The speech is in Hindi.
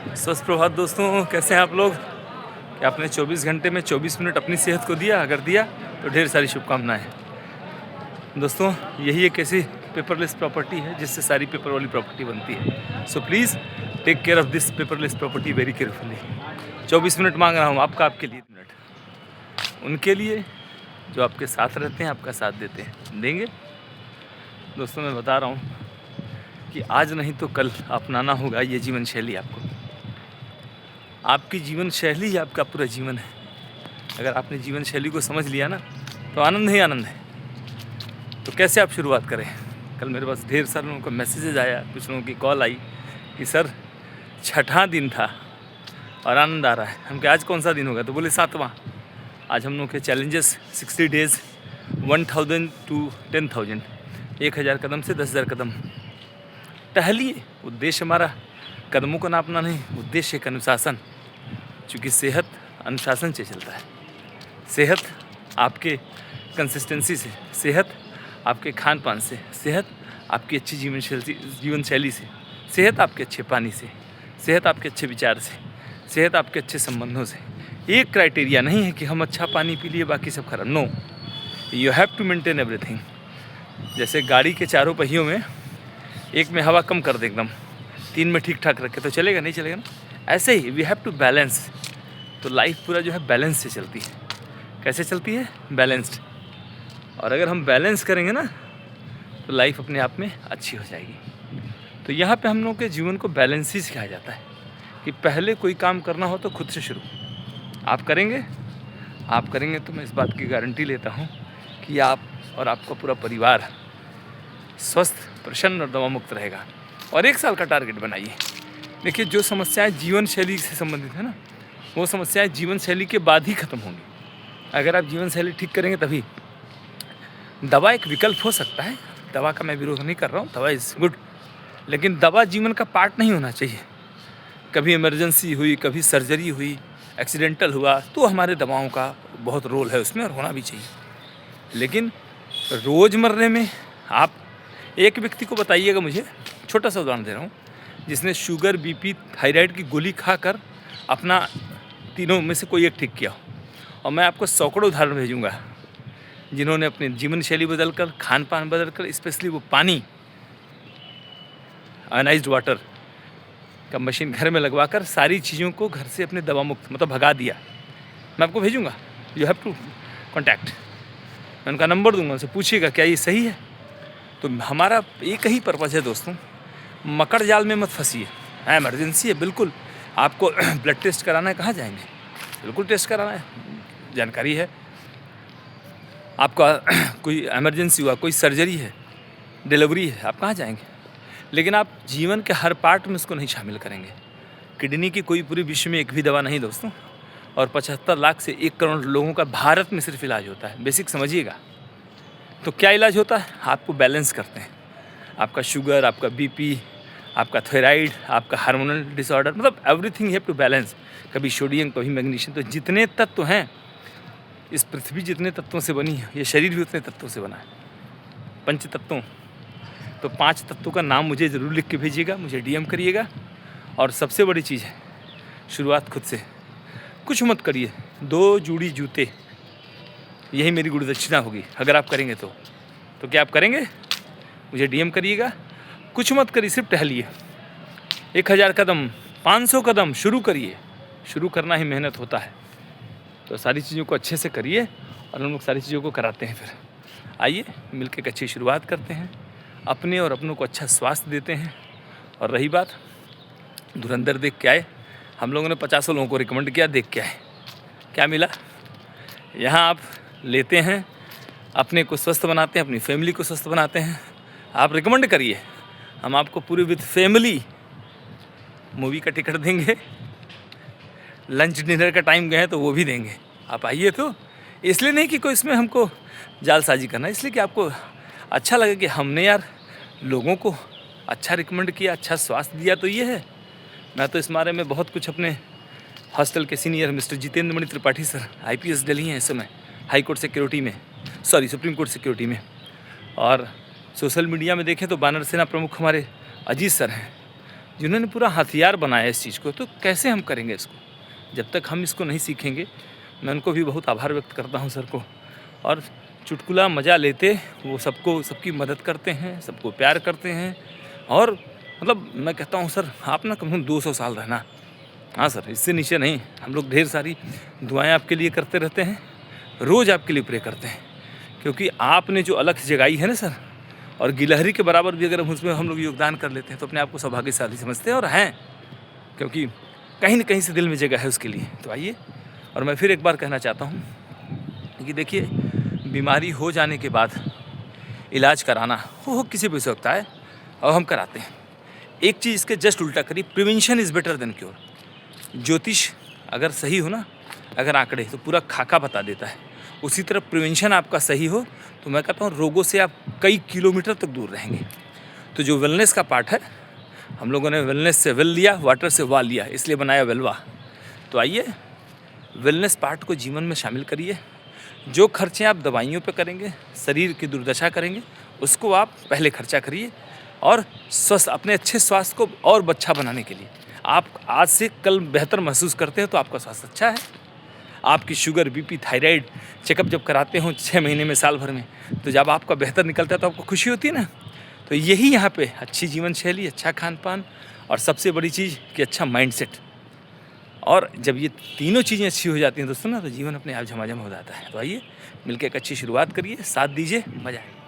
स्वस्थ प्रभात दोस्तों, कैसे हैं आप लोग? कि आपने 24 घंटे में 24 मिनट अपनी सेहत को दिया? अगर दिया तो ढेर सारी शुभकामनाएं। दोस्तों, यही एक ऐसी पेपरलेस प्रॉपर्टी है जिससे सारी पेपर वाली प्रॉपर्टी बनती है। So please take care of this paperless property very carefully. 24 minute मांग रहा हूँ आपके लिए मिनट, उनके लिए जो आपके साथ रहते हैं, आपका साथ देते हैं। देंगे? दोस्तों, मैं बता रहा हूँ कि आज नहीं तो कल अपनाना होगा ये जीवन शैली आपको। आपकी जीवन शैली ही आपका पूरा जीवन है। अगर आपने जीवन शैली को समझ लिया ना, तो आनंद ही आनंद है। तो कैसे आप शुरुआत करें? कल मेरे पास ढेर सारे लोगों का मैसेजेज आया, कुछ लोगों की कॉल आई कि सर 6वां दिन था और आनंद आ रहा है। हम कहा आज कौन सा दिन होगा? तो बोले 7वां। आज हम लोग के चैलेंजेस 60 डेज़ 1000 to 10,000, 1000 कदम से 10,000 कदम टहलिए। उद्देश्य हमारा कदमों को नापना नहीं, उद्देश्य एक अनुशासन। क्योंकि सेहत अनुशासन से चलता है। सेहत आपके कंसिस्टेंसी से, सेहत आपके खान पान से, सेहत आपकी अच्छी जीवन शैली से, सेहत आपके अच्छे पानी से, सेहत आपके अच्छे विचार से, सेहत आपके अच्छे संबंधों से। एक क्राइटेरिया नहीं है कि हम अच्छा पानी पी लिए बाकी सब खराब। No, you have to maintain everything. जैसे गाड़ी के चारों पहियों में एक में हवा कम कर दे एकदम, 3 में ठीक ठाक रखे तो चलेगा? नहीं चलेगा ना। ऐसे ही वी हैव टू बैलेंस। तो लाइफ पूरा जो है बैलेंस से चलती है। कैसे चलती है? बैलेंस्ड। और अगर हम बैलेंस करेंगे ना, तो लाइफ अपने आप में अच्छी हो जाएगी। तो यहाँ पे हम लोग के जीवन को बैलेंस ही सिखाया जाता है कि पहले कोई काम करना हो तो खुद से शुरू। आप करेंगे तो मैं इस बात की गारंटी लेता हूँ कि आप और आपका पूरा परिवार स्वस्थ, प्रसन्न और दवा मुक्त रहेगा। और 1 साल का टारगेट बनाइए। देखिए, जो समस्याएं जीवन शैली से संबंधित है ना, वो समस्याएं जीवन शैली के बाद ही ख़त्म होंगी। अगर आप जीवन शैली ठीक करेंगे तभी। दवा एक विकल्प हो सकता है, दवा का मैं विरोध नहीं कर रहा हूँ, दवा इज़ गुड, लेकिन दवा जीवन का पार्ट नहीं होना चाहिए। कभी इमरजेंसी हुई, कभी सर्जरी हुई, एक्सीडेंटल हुआ, तो हमारे दवाओं का बहुत रोल है उसमें और होना भी चाहिए। लेकिन रोज़मर्रे में आप एक व्यक्ति को बताइएगा, मुझे छोटा सा उदाहरण दे रहा हूँ, जिसने शुगर, बीपी, थायराइड की गोली खाकर अपना तीनों में से कोई एक ठीक किया हो। और मैं आपको सैकड़ों उदाहरण भेजूँगा जिन्होंने अपनी जीवन शैली बदलकर, खान पान बदलकर, स्पेशली वो पानी, आयनाइज्ड वाटर का मशीन घर में लगवाकर सारी चीज़ों को घर से अपने दवा मुक्त मतलब भगा दिया। मैं आपको भेजूँगा, यू हैव टू कॉन्टैक्ट। मैं उनका नंबर दूंगा, उनसे पूछिएगा क्या ये सही है। तो हमारा एक ही पर्पज़ है दोस्तों, मकड़ जाल में मत फंसिए। इमरजेंसी है, बिल्कुल आपको ब्लड टेस्ट कराना है, कहाँ जाएंगे? बिल्कुल टेस्ट कराना है, जानकारी है। आपका कोई इमरजेंसी हुआ, कोई सर्जरी है, डिलीवरी है, आप कहाँ जाएंगे? लेकिन आप जीवन के हर पार्ट में इसको नहीं शामिल करेंगे। किडनी की कोई पूरे विश्व में एक भी दवा नहीं दोस्तों, और 75 लाख से 1 करोड़ लोगों का भारत में सिर्फ इलाज होता है। बेसिक समझिएगा। तो क्या इलाज होता है? आपको बैलेंस करते हैं। आपका शुगर, आपका बीपी, आपका थायराइड, आपका हार्मोनल डिसऑर्डर, मतलब everything you have to balance. कभी सोडियम, कभी मैग्नीशियम। तो जितने तत्व हैं, इस पृथ्वी जितने तत्वों से बनी है, ये शरीर भी उतने तत्वों से बना है, 5 तत्वों। तो 5 तत्वों का नाम मुझे ज़रूर लिख के भेजिएगा, मुझे डीएम करिएगा। और सबसे बड़ी चीज़ है, शुरुआत खुद से। कुछ मत करिए, 2 जोड़ी जूते, यही मेरी गुरु दक्षिणा होगी अगर आप करेंगे तो। क्या आप करेंगे? मुझे डीएम करिएगा। कुछ मत करिए, सिर्फ टहलिए। 1000 कदम, 500 कदम, शुरू करिए। शुरू करना ही मेहनत होता है। तो सारी चीज़ों को अच्छे से करिए और हम लोग सारी चीज़ों को कराते हैं। फिर आइए मिलकर एक अच्छी शुरुआत करते हैं, अपने और अपनों को अच्छा स्वास्थ्य देते हैं। और रही बात, धुरंधर देख के आए, हम लोगों ने 50 लोगों को रिकमेंड किया, देख के आए, क्या मिला? यहाँ आप लेते हैं, अपने को स्वस्थ बनाते हैं, अपनी फैमिली को स्वस्थ बनाते हैं। आप रिकमेंड करिए, हम आपको पूरी विद फैमिली मूवी का टिकट देंगे। लंच डिनर का टाइम गए तो वो भी देंगे। आप आइए। तो इसलिए नहीं कि कोई इसमें हमको जालसाजी करना, इसलिए कि आपको अच्छा लगे कि हमने यार लोगों को अच्छा रिकमेंड किया, अच्छा स्वास्थ्य दिया। तो ये है। मैं तो इस बारे में बहुत कुछ अपने हॉस्टल के senior mister Jitendra Mani Tripathi sir, IPS Delhi हैं इस समय, हाई कोर्ट सिक्योरिटी में, सुप्रीम कोर्ट सिक्योरिटी में। और सोशल मीडिया में देखें तो वानर सेना प्रमुख हमारे अजीत सर हैं, जिन्होंने पूरा हथियार बनाया इस चीज़ को, तो कैसे हम करेंगे इसको? जब तक हम इसको नहीं सीखेंगे। मैं उनको भी बहुत आभार व्यक्त करता हूँ सर को। और चुटकुला मज़ा लेते वो सबको, सबकी मदद करते हैं, सबको प्यार करते हैं। और मतलब मैं कहता हूँ सर, आप ना कम से कम 200 साल रहना। हाँ सर, इससे नीचे नहीं। हम लोग ढेर सारी दुआएं आपके लिए करते रहते हैं, रोज़ आपके लिए प्रे करते हैं, क्योंकि आपने जो अलख जगाई है ना सर, और गिलहरी के बराबर भी अगर उसमें हम लोग योगदान कर लेते हैं तो अपने आप को सौभाग्यशाली समझते हैं, और हैं, क्योंकि कहीं न कहीं से दिल में जगह है उसके लिए। तो आइए, और मैं फिर एक बार कहना चाहता हूँ कि देखिए, बीमारी हो जाने के बाद इलाज कराना वो किसी भी हो सकता है, और हम कराते हैं। एक चीज़ इसके जस्ट उल्टा करिए, prevention is better than cure. ज्योतिष अगर सही हो ना, अगर आंकड़े, तो पूरा खाका बता देता है। उसी तरह प्रिवेंशन आपका सही हो तो मैं कहता हूँ रोगों से आप कई किलोमीटर तक दूर रहेंगे। तो जो वेलनेस का पार्ट है, हम लोगों ने वेलनेस से वेल लिया, वाटर से वा लिया, इसलिए बनाया वेलवा। तो आइए, वेलनेस पार्ट को जीवन में शामिल करिए। जो खर्चे आप दवाइयों पे करेंगे, शरीर की दुर्दशा करेंगे, उसको आप पहले खर्चा करिए। और स्वस्थ, अपने अच्छे स्वास्थ्य को और अच्छा बनाने के लिए आप आज से कल बेहतर महसूस करते हैं तो आपका स्वास्थ्य अच्छा है। आपकी शुगर, बीपी, थायराइड चेकअप जब कराते हो 6 महीने में, साल भर में, तो जब आपका बेहतर निकलता है तो आपको खुशी होती है ना। तो यही यहाँ पे अच्छी जीवन शैली, अच्छा खान पान, और सबसे बड़ी चीज़ कि अच्छा माइंडसेट। और जब ये तीनों चीज़ें अच्छी हो जाती हैं दोस्तों ना, तो जीवन अपने आप झमाझम हो जाता है। तो आइए, मिलकर एक अच्छी शुरुआत करिए, साथ दीजिए, मज़ा आएगा।